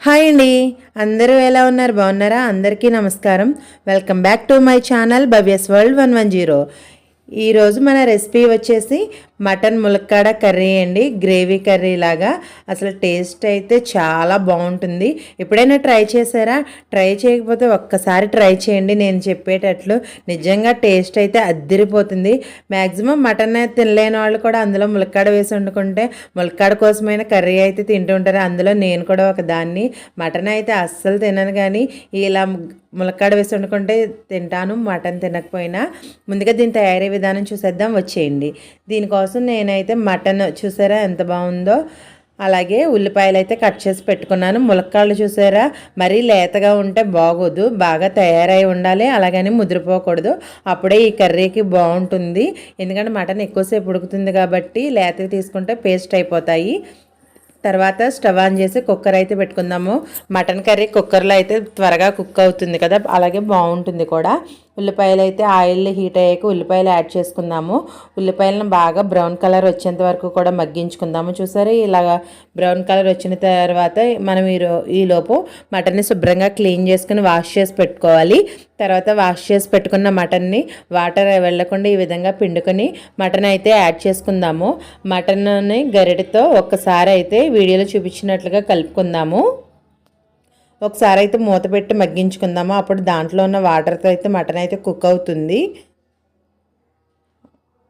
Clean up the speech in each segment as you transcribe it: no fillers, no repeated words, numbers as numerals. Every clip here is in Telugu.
హాయ్ అండి. అందరూ ఎలా ఉన్నారు? బాగున్నారా? అందరికీ నమస్కారం. Welcome back to my channel Bhavya's world 110. ఈరోజు మన రెసిపీ వచ్చేసి మటన్ ములక్కాడ కర్రీ అండి. గ్రేవీ కర్రీ లాగా. అసలు టేస్ట్ అయితే చాలా బాగుంటుంది. ఎప్పుడైనా ట్రై చేశారా? ట్రై చేయకపోతే ఒక్కసారి ట్రై చేయండి నేను చెప్పేటట్లు. నిజంగా టేస్ట్ అయితే అద్దిరిపోతుంది. మ్యాక్సిమం మటన్ తినలేని వాళ్ళు కూడా అందులో ములక్కాడ వేసి వండుకుంటే ములక్కాడ కోసమైన కర్రీ అయితే తింటూ ఉంటారు. అందులో నేను కూడా ఒక దాన్ని. మటన్ అయితే అస్సలు తినను, కానీ ఇలా ములక్కాడ వేసి వండుకుంటే తింటాను, మటన్ తినకపోయినా. ముందుగా దీని తయారీ విధానం చూసేద్దాం, వచ్చేయండి. దీనికోసం నేనైతే మటన్ చూసారా ఎంత బాగుందో, అలాగే ఉల్లిపాయలు అయితే కట్ చేసి పెట్టుకున్నాను. ములక్కాళ్ళు చూసారా మరీ లేతగా ఉంటే బాగోదు, బాగా తయారై ఉండాలి, అలాగని ముదిరిపోకూడదు. అప్పుడే ఈ కర్రీకి బాగుంటుంది. ఎందుకంటే మటన్ ఎక్కువసేపు ఉడుకుతుంది కాబట్టి లేతగా తీసుకుంటే పేస్ట్ అయిపోతాయి. తర్వాత స్టవ్ ఆన్ చేసి కుక్కర్ అయితే పెట్టుకుందాము. మటన్ కర్రీ కుక్కర్లో అయితే త్వరగా కుక్ అవుతుంది కదా, అలాగే బాగుంటుంది కూడా. ఉల్లిపాయలు అయితే ఆయిల్ హీట్ అయ్యాక ఉల్లిపాయలు యాడ్ చేసుకుందాము. ఉల్లిపాయలను బాగా బ్రౌన్ కలర్ వచ్చేంత వరకు కూడా మగ్గించుకుందాము. చూసారా ఇలాగా బ్రౌన్ కలర్ వచ్చిన తర్వాత మనం ఈలోపు మటన్ని శుభ్రంగా క్లీన్ చేసుకుని వాష్ చేసి పెట్టుకోవాలి. తర్వాత వాష్ చేసి పెట్టుకున్న మటన్ని వాటర్ వెళ్ళకుండా ఈ విధంగా పిండుకొని మటన్ అయితే యాడ్ చేసుకుందాము. మటన్ని గరిటెతో ఒక్కసారి అయితే వీడియోలో చూపించినట్లుగా కలుపుకుందాము. ఒకసారి అయితే మూత పెట్టి మగ్గించుకుందాము. అప్పుడు దాంట్లో ఉన్న వాటర్తో అయితే మటన్ అయితే కుక్ అవుతుంది.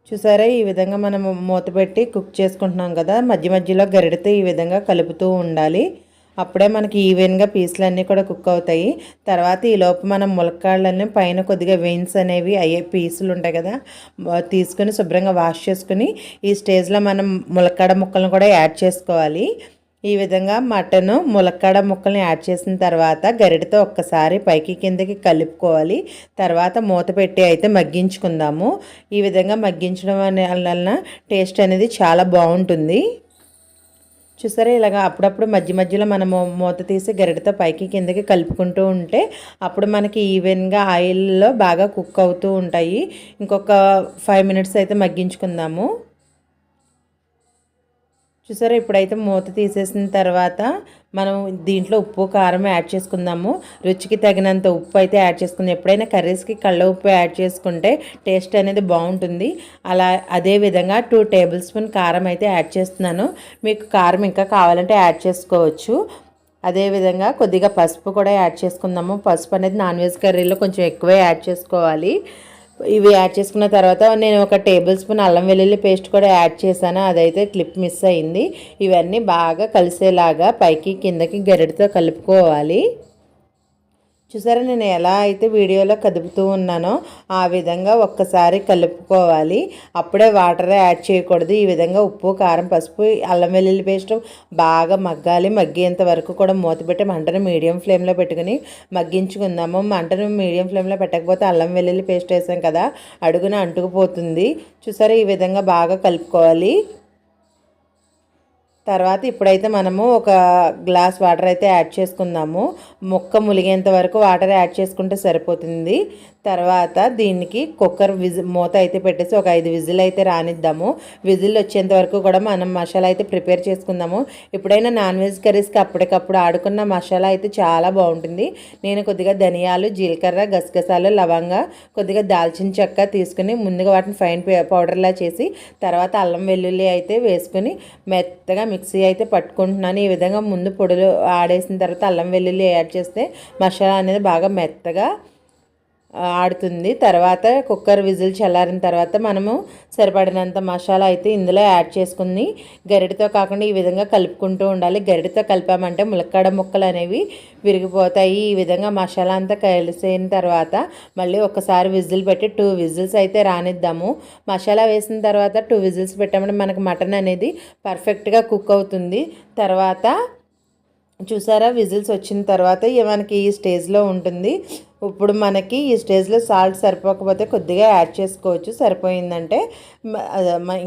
చూసారా ఈ విధంగా మనం మూత పెట్టి కుక్ చేసుకుంటున్నాం కదా, మధ్య మధ్యలో గరిటెతో ఈ విధంగా కలుపుతూ ఉండాలి. అప్పుడే మనకి ఈవెన్గా పీసులన్నీ కూడా కుక్ అవుతాయి. తర్వాత ఈలోపు మనం ములక్కాళ్ళన్నీ పైన కొద్దిగా వెయిన్స్ అనేవి అయ్యే పీసులు ఉంటాయి కదా, తీసుకుని శుభ్రంగా వాష్ చేసుకుని ఈ స్టేజ్లో మనం ములక్కాడ ముక్కలను కూడా యాడ్ చేసుకోవాలి. ఈ విధంగా మటను ములక్కాడ ముక్కల్ని యాడ్ చేసిన తర్వాత గరిటెతో ఒక్కసారి పైకి కిందకి కలుపుకోవాలి. తర్వాత మూత పెట్టి అయితే మగ్గించుకుందాము. ఈ విధంగా మగ్గించడం వలన టేస్ట్ అనేది చాలా బాగుంటుంది. చూసారా ఇలాగ అప్పుడప్పుడు మధ్య మధ్యలో మనము మూత తీసి గరిటెతో పైకి కిందకి కలుపుకుంటూ ఉంటే అప్పుడు మనకి ఈవెన్గా ఆయిల్లో బాగా కుక్ అవుతూ ఉంటాయి. ఇంకొక 5 మినిట్స్ అయితే మగ్గించుకుందాము. చూసారా ఇప్పుడైతే మూత తీసేసిన తర్వాత మనం దీంట్లో ఉప్పు కారం యాడ్ చేసుకుందాము. రుచికి తగినంత ఉప్పు అయితే యాడ్ చేసుకుందాం. ఎప్పుడైనా కర్రీస్కి కళ్ళ ఉప్పు యాడ్ చేసుకుంటే టేస్ట్ అనేది బాగుంటుంది. అదేవిధంగా 2 టేబుల్ స్పూన్ కారం అయితే యాడ్ చేస్తున్నాను. మీకు కారం ఇంకా కావాలంటే యాడ్ చేసుకోవచ్చు. అదేవిధంగా కొద్దిగా పసుపు కూడా యాడ్ చేసుకుందాము. పసుపు అనేది నాన్ వెజ్ కర్రీలో కొంచెం ఎక్కువే యాడ్ చేసుకోవాలి. ఇవి యాడ్ చేసుకున్న తర్వాత నేను ఒక టేబుల్ స్పూన్ అల్లం వెల్లుల్లి పేస్ట్ కూడా యాడ్ చేశాను, అదైతే క్లిప్ మిస్ అయింది. ఇవన్నీ బాగా కలిసేలాగా పైకి కిందకి గరిటెతో కలుపుకోవాలి. చూసారా నేను ఎలా అయితే వీడియోలో కదుపుతూ ఉన్నానో ఆ విధంగా ఒక్కసారి కలుపుకోవాలి. అప్పుడే వాటర్ యాడ్ చేయకూడదు. ఈ విధంగా ఉప్పు కారం పసుపు అల్లం వెల్లుల్లి పేస్ట్ బాగా మగ్గాలి. మగ్గేంత వరకు కూడా మూత పెట్టి మంటను మీడియం ఫ్లేమ్లో పెట్టుకుని మగ్గించుకుందాము. మంటను మీడియం ఫ్లేమ్లో పెట్టకపోతే అల్లం వెల్లుల్లి పేస్ట్ వేసాం కదా, అడుగున అంటుకుపోతుంది. చూసారా ఈ విధంగా బాగా కలుపుకోవాలి. తర్వాత ఇప్పుడైతే మనము ఒక గ్లాస్ వాటర్ అయితే యాడ్ చేసుకుందాము. ముక్క ములిగేంత వరకు వాటర్ యాడ్ చేసుకుంటే సరిపోతుంది. తర్వాత దీనికి కుక్కర్ మూత అయితే పెట్టేసి ఒక 5 విజిల్ అయితే రానిద్దాము. విజిల్ వచ్చేంత వరకు కూడా మనం మసాలా అయితే ప్రిపేర్ చేసుకుందాము. ఎప్పుడైనా నాన్ వెజ్ కర్రీస్కి అప్పటికప్పుడు ఆడుకున్న మసాలా అయితే చాలా బాగుంటుంది. నేను కొద్దిగా ధనియాలు జీలకర్ర గసగసాలు లవంగా కొద్దిగా దాల్చిన చెక్క తీసుకుని ముందుగా వాటిని ఫైన్ పౌడర్లా చేసి తర్వాత అల్లం వెల్లుల్లి అయితే వేసుకుని మెత్తగా మిక్సీ అయితే పట్టుకుంటున్నాను. ఈ విధంగా ముందు పొడులు ఆడేసిన తర్వాత అల్లం వెల్లుల్లి యాడ్ చేస్తే మసాలా అనేది బాగా మెత్తగా ఆడుతుంది. తర్వాత కుక్కర్ విజిల్ చల్లారిన తర్వాత మనము సరిపడినంత మసాలా అయితే ఇందులో యాడ్ చేసుకుని గరిటెతో కాకుండా ఈ విధంగా కలుపుకుంటూ ఉండాలి. గరిటెతో కలిపామంటే ములక్కాడ ముక్కలు అనేవి విరిగిపోతాయి. ఈ విధంగా మసాలా అంతా కలిసిన తర్వాత మళ్ళీ ఒకసారి విజిల్ పెట్టి 2 విజిల్స్ అయితే రానిద్దాము. మసాలా వేసిన తర్వాత 2 విజిల్స్ పెట్టామంటే మనకు మటన్ అనేది పర్ఫెక్ట్గా కుక్ అవుతుంది. తర్వాత చూసారా విజిల్స్ వచ్చిన తర్వాత మనకి ఈ స్టేజ్లో ఉంటుంది. ఇప్పుడు మనకి ఈ స్టేజ్లో సాల్ట్ సరిపోకపోతే కొద్దిగా యాడ్ చేసుకోవచ్చు, సరిపోయిందంటే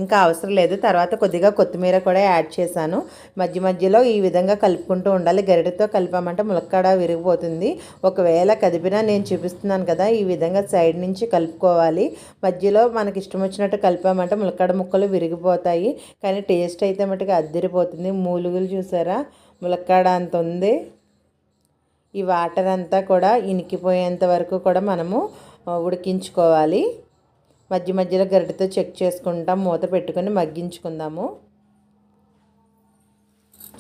ఇంకా అవసరం లేదు. తర్వాత కొద్దిగా కొత్తిమీర కూడా యాడ్ చేశాను. మధ్య మధ్యలో ఈ విధంగా కలుపుకుంటూ ఉండాలి. గరిటెతో కలిపామంటే ములక్కాడ విరిగిపోతుంది. ఒకవేళ కదిపినా నేను చూపిస్తున్నాను కదా, ఈ విధంగా సైడ్ నుంచి కలుపుకోవాలి. మధ్యలో మనకి ఇష్టం వచ్చినట్టు కలిపామంటే ములక్కాడ ముక్కలు విరిగిపోతాయి, కానీ టేస్ట్ అయితే మటుకు అద్దిరిపోతుంది. మూలుగులు చూసారా ములక్కాడ అంత ఉంది. ఈ వాటర్ అంతా కూడా ఇనికిపోయేంత వరకు కూడా మనము ఉడికించుకోవాలి. మధ్య మధ్యలో గరిటెతో చెక్ చేసుకుంటాం, మూత పెట్టుకొని మగ్గించుకుందాము.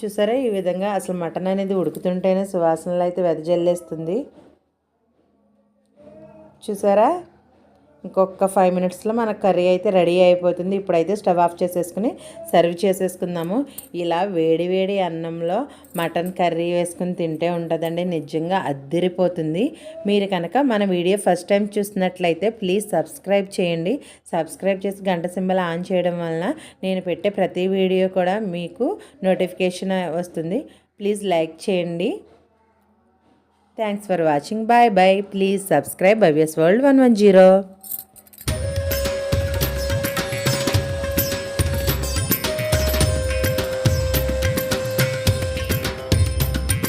చూసారా, ఈ విధంగా అసలు మటన్ అనేది ఉడుకుతుంటేనే సువాసనలు అయితే వెదజల్లేస్తుంది. చూసారా, ఇంకొక 5 మినిట్స్లో మన కర్రీ అయితే రెడీ అయిపోతుంది. ఇప్పుడైతే స్టవ్ ఆఫ్ చేసేసుకుని సర్వ్ చేసేసుకుందాము. ఇలా వేడి వేడి అన్నంలో మటన్ కర్రీ వేసుకుని తింటే ఉంటుందండి, నిజంగా అద్దిరిపోతుంది. మీరు కనుక మన వీడియో ఫస్ట్ టైం చూసినట్లయితే ప్లీజ్ సబ్స్క్రైబ్ చేయండి. సబ్స్క్రైబ్ చేసి గంట సింబల్ ఆన్ చేయడం వలన నేను పెట్టే ప్రతి వీడియో కూడా మీకు నోటిఫికేషన్ వస్తుంది. ప్లీజ్ లైక్ చేయండి. Thanks for watching. Bye bye. Please subscribe Bhavya's world 110.